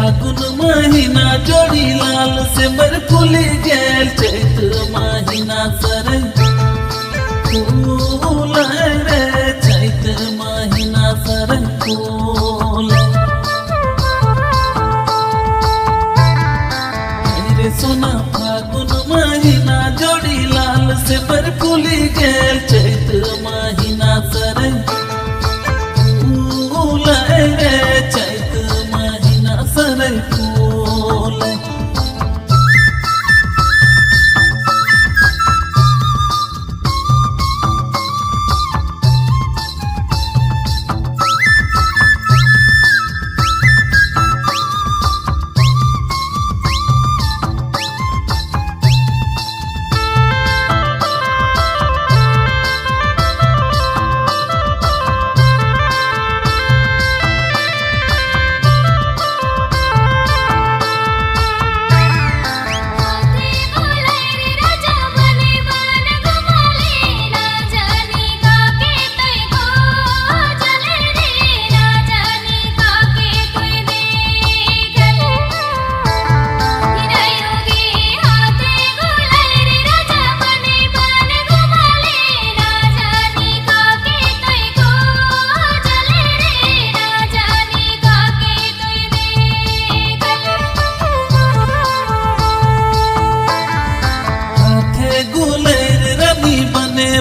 फागुन महीना जोड़ी लाल से मर फूली गेल चैत महीना सर फूल रे चैत महीना सर फूल रे सोना फागुन महीना जोड़ी लाल से मर फूली गेल चैत महीना सर फूल रे चैत महीना सर फूल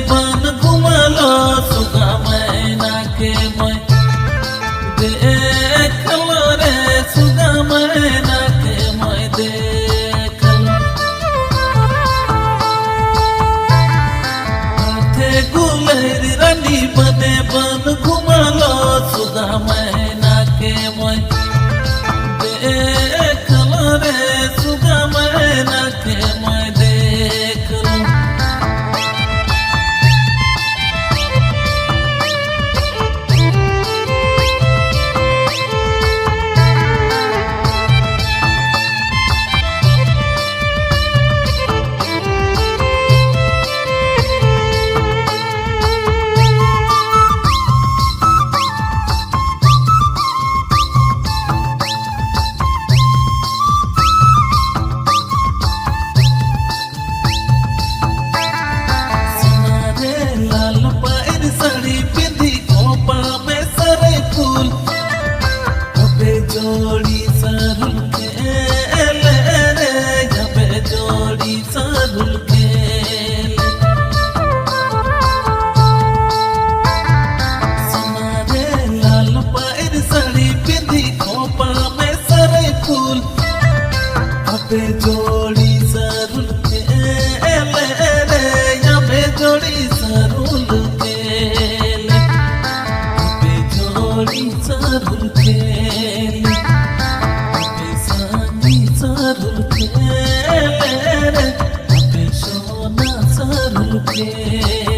बन घुमलो सुगा मैना के मैं देखलो रे सुगा मैना के मैं देखलो हाथे गुलेर रानी बने बन घुमलो सुगा मैना के मैं देखलो रे सुगा मैना के मैं देखलो जोड़ी सरुल के ले रे जबे जोड़ी सरुल के सुना रे लाल पैर साड़ी पिंधी खोपा में सरे फूल अबे जोड़ी सरुल के ले रे जबे जोड़ी सरुल के अबे जोड़ी सरुल के सरल के